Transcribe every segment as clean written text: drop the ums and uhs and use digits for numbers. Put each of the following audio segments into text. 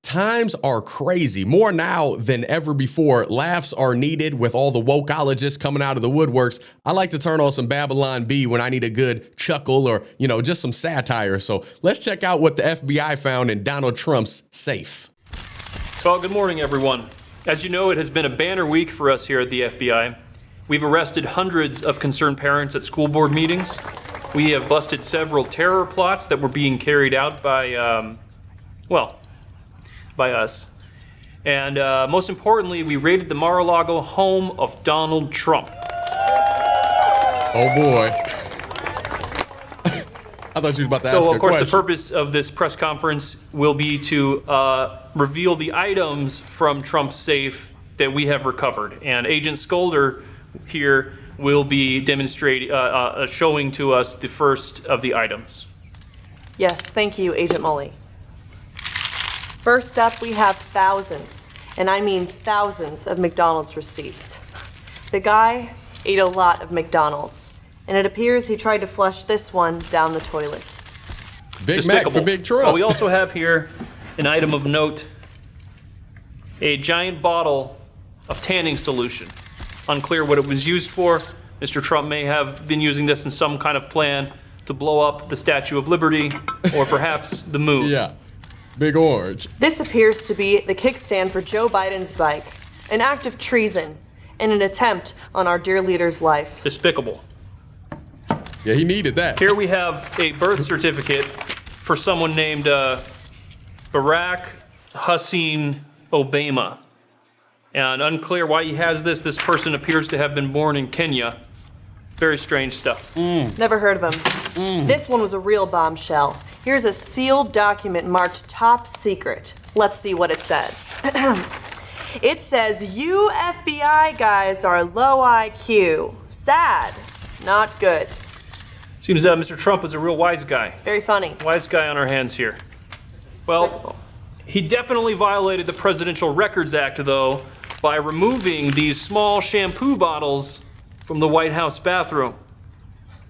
Times are crazy, more now than ever before. Laughs are needed with all the wokeologists coming out of the woodworks. I like to turn on some Babylon Bee when I need a good chuckle or, just some satire. So let's check out what the FBI found in Donald Trump's safe. Well, good morning, everyone. As you know, it has been a banner week for us here at the FBI. We've arrested hundreds of concerned parents at school board meetings. We have busted several terror plots that were being carried out by us. And most importantly, we raided the Mar-a-Lago home of Donald Trump. Oh boy. I thought you was about to ask a question. So, of course, the purpose of this press conference will be to reveal the items from Trump's safe that we have recovered. And Agent Skolder here will be showing to us the first of the items. Yes, thank you, Agent Mully. First up, we have thousands, and I mean thousands of McDonald's receipts. The guy ate a lot of McDonald's, and it appears he tried to flush this one down the toilet. Big Mac for Big Trump. We also have here an item of note, a giant bottle of tanning solution. Unclear what it was used for. Mr. Trump may have been using this in some kind of plan to blow up the Statue of Liberty or perhaps the moon. Yeah. Big orange. This appears to be the kickstand for Joe Biden's bike, an act of treason, and an attempt on our dear leader's life. Despicable. Yeah, he needed that. Here we have a birth certificate for someone named Barack Hussein Obama. And unclear why he has this. This person appears to have been born in Kenya. Very strange stuff. Never heard of him. This one was a real bombshell. Here's a sealed document marked top secret. Let's see what it says. It says, "You FBI guys are low IQ. Sad. Not good." Seems Mr. Trump was a real wise guy. Very funny. Wise guy on our hands here. Well, he definitely violated the Presidential Records Act, though, by removing these small shampoo bottles from the White House bathroom.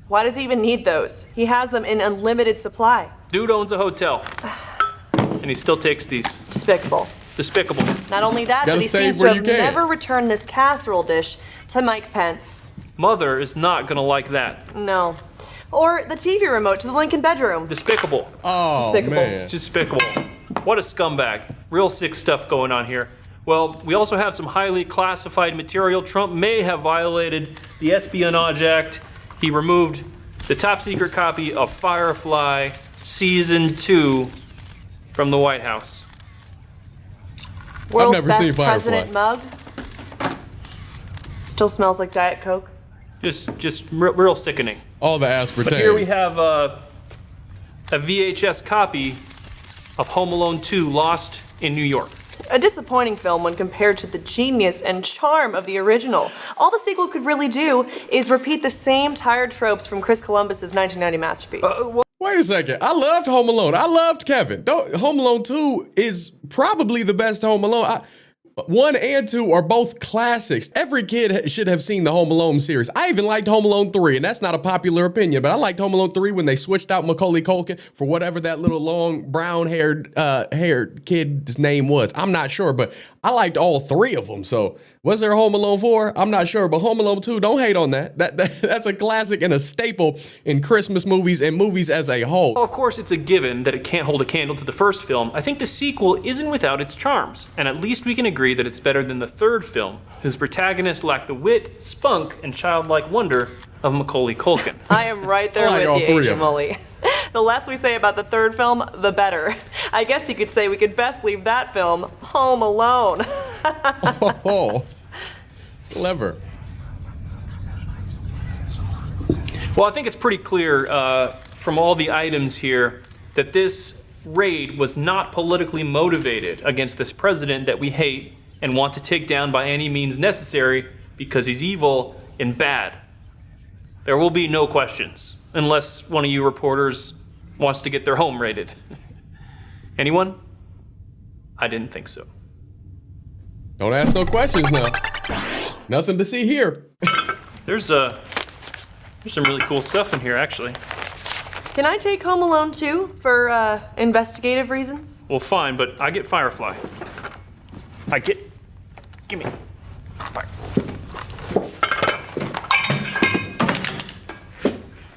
Why does he even need those? He has them in unlimited supply. Dude owns a hotel, and he still takes these. Despicable. Despicable. Not only that, but he seems to have never returned this casserole dish to Mike Pence. Mother is not gonna like that. No. Or the TV remote to the Lincoln bedroom. Despicable. Oh, Despicable. man. Despicable. What a scumbag. Real sick stuff going on here. Well, we also have some highly classified material. Trump may have violated the Espionage Act. He removed the top secret copy of Firefly Season 2 from the White House. World's never best seen Firefly. president mug. Still smells like Diet Coke. Just real sickening. All the aspartame. But here we have a VHS copy of Home Alone 2 Lost in New York. A disappointing film when compared to the genius and charm of the original. All the sequel could really do is repeat the same tired tropes from Chris Columbus's 1990 masterpiece. Wait a second. I loved Home Alone. I loved Kevin. Home Alone 2 is probably the best Home Alone. 1 and 2 are both classics. Every kid should have seen the Home Alone series. I even liked Home Alone 3, and that's not a popular opinion, but I liked Home Alone 3 when they switched out Macaulay Culkin for whatever that little long brown-haired kid's name was. I'm not sure, but I liked all 3 of them. So was there a Home Alone 4? I'm not sure, but Home Alone 2, don't hate on that. That's a classic and a staple in Christmas movies and movies as a whole. Well, of course, it's a given that it can't hold a candle to the first film. I think the sequel isn't without its charms, and at least we can agree that it's better than the third film, whose protagonists lack the wit, spunk, and childlike wonder of Macaulay Culkin. I am right there with you, Agent Mully. The less we say about the third film, the better. I guess you could say we could best leave that film home alone. Oh, clever. Well, I think it's pretty clear from all the items here that this raid was not politically motivated against this president that we hate and want to take down by any means necessary because he's evil and bad. There will be no questions, unless one of you reporters wants to get their home raided. Anyone? I didn't think so. Don't ask no questions now. Nothing to see here. There's some really cool stuff in here, actually. Can I take Home Alone 2 for investigative reasons? Well, fine, but I get Firefly. Give me. Fire.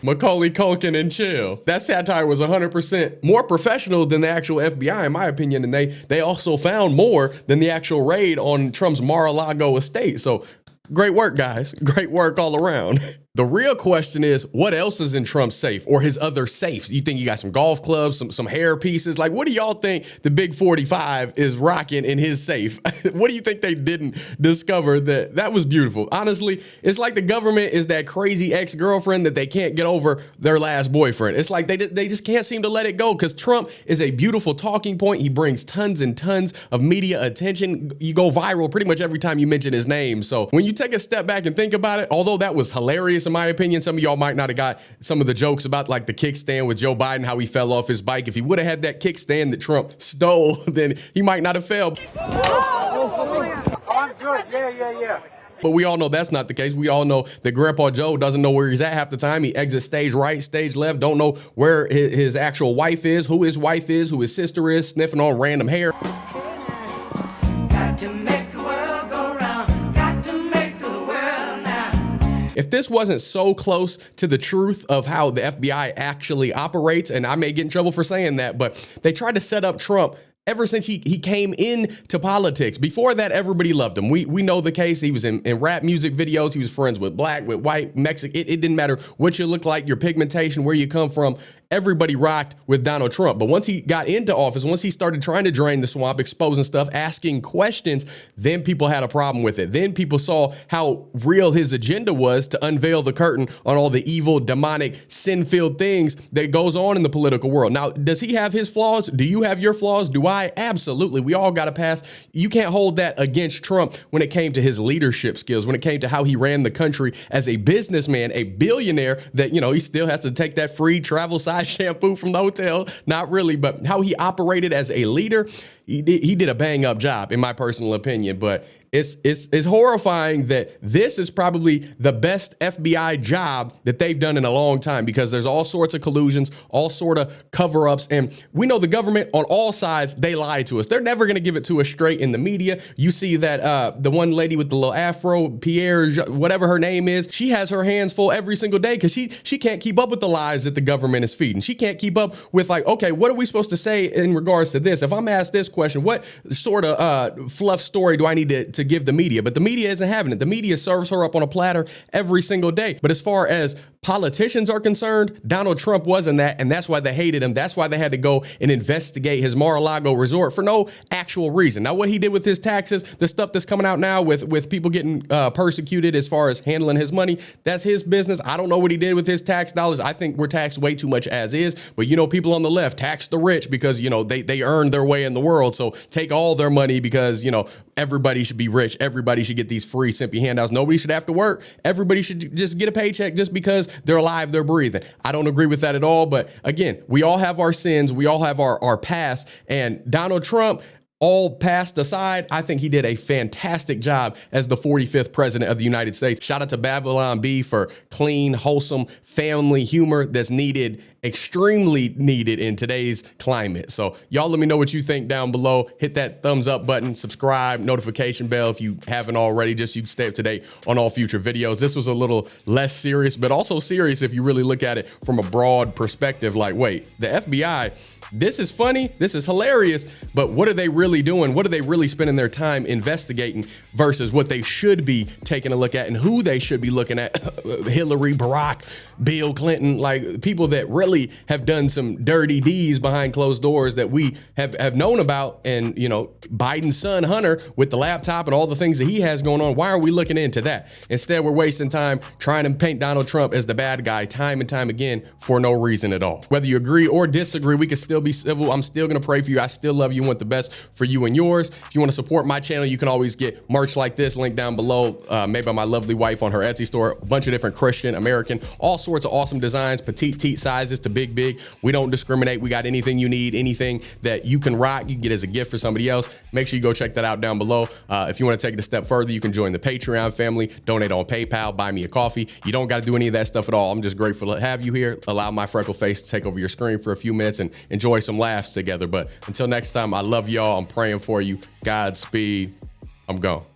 Macaulay Culkin and chill. That satire was 100% more professional than the actual FBI, in my opinion, and they also found more than the actual raid on Trump's Mar-a-Lago estate. So great work, guys. Great work all around. The real question is, what else is in Trump's safe or his other safes? You think you got some golf clubs, some hair pieces? Like, what do y'all think the big 45 is rocking in his safe? What do you think they didn't discover? That was beautiful. Honestly, it's like the government is that crazy ex-girlfriend that they can't get over their last boyfriend. It's like they just can't seem to let it go because Trump is a beautiful talking point. He brings tons and tons of media attention. You go viral pretty much every time you mention his name. So when you take a step back and think about it, although that was hilarious, in my opinion, some of y'all might not have got some of the jokes about like the kickstand with Joe Biden, how he fell off his bike. If he would have had that kickstand that Trump stole, then he might not have fell. Oh, I'm good. Yeah. But we all know that's not the case. We all know that Grandpa Joe doesn't know where he's at half the time. He exits stage right, stage left, don't know where his actual wife is, who his wife is, who his sister is, sniffing on random hair. Got to make the world go round. Got to make the world now. If this wasn't so close to the truth of how the FBI actually operates, and I may get in trouble for saying that, but they tried to set up Trump ever since he came into politics. Before that, everybody loved him. We know the case. He was in rap music videos. He was friends with black, with white, Mexican. It didn't matter what you look like, your pigmentation, where you come from. Everybody rocked with Donald Trump. But once he got into office, once he started trying to drain the swamp, exposing stuff, asking questions, then people had a problem with it. Then people saw how real his agenda was to unveil the curtain on all the evil, demonic, sin-filled things that goes on in the political world. Now, does he have his flaws? Do you have your flaws? Do I? Absolutely. We all got to pass. You can't hold that against Trump when it came to his leadership skills, when it came to how he ran the country as a businessman, a billionaire that, he still has to take that free travel size shampoo from the hotel. Not really, but how he operated as a leader, he did a bang up job, in my personal opinion. But it's horrifying that this is probably the best FBI job that they've done in a long time, because there's all sorts of collusions, all sort of cover-ups, and we know the government on all sides, they lie to us. They're never going to give it to us straight in the media. You see that the one lady with the little afro, Pierre, whatever her name is, she has her hands full every single day because she can't keep up with the lies that the government is feeding. She can't keep up with, like, okay, what are we supposed to say in regards to this? If I'm asked this question, what sort of fluff story do I need to give the media? But the media isn't having it. The media serves her up on a platter every single day. But as far as politicians are concerned, Donald Trump wasn't that, and that's why they hated him. That's why they had to go and investigate his Mar-a-Lago resort for no actual reason. Now, what he did with his taxes, the stuff that's coming out now with people getting persecuted as far as handling his money, that's his business. I don't know what he did with his tax dollars. I think we're taxed way too much as is. But people on the left tax the rich because they earned their way in the world. So take all their money because everybody should be rich. Everybody should get these free Simpy handouts. Nobody should have to work. Everybody should just get a paycheck just because they're alive, they're breathing. I don't agree with that at all. But again, we all have our sins. We all have our past. And Donald Trump, all past aside, I think he did a fantastic job as the 45th president of the United States. Shout out to Babylon B for clean, wholesome family humor that's needed, extremely needed in today's climate. So y'all let me know what you think down below. Hit that thumbs up button, subscribe, notification bell if you haven't already, just so you can stay up to date on all future videos. This was a little less serious, but also serious if you really look at it from a broad perspective. Like, wait, the FBI, this is funny, this is hilarious, but what are they really doing? What are they really spending their time investigating versus what they should be taking a look at and who they should be looking at? Hillary, Barack, Bill Clinton, like people that really have done some dirty deeds behind closed doors that we have known about. And, Biden's son, Hunter, with the laptop and all the things that he has going on, why are we looking into that? Instead, we're wasting time trying to paint Donald Trump as the bad guy time and time again for no reason at all. Whether you agree or disagree, we can still be civil. I'm still gonna pray for you. I still love you and want the best for you and yours. If you want to support my channel, you can always get merch like this, link down below, made by my lovely wife on her Etsy store. A bunch of different Christian, American, all sorts of awesome designs, petite teat sizes to big. We don't discriminate. We got anything you need, anything that you can rock, you can get as a gift for somebody else. Make sure you go check that out down below. If you want to take it a step further, you can join the Patreon family, donate on PayPal, buy me a coffee. You don't got to do any of that stuff at all. I'm just grateful to have you here. Allow my freckle face to take over your screen for a few minutes and enjoy some laughs together. But until next time, I love y'all. I'm praying for you. Godspeed. I'm gone.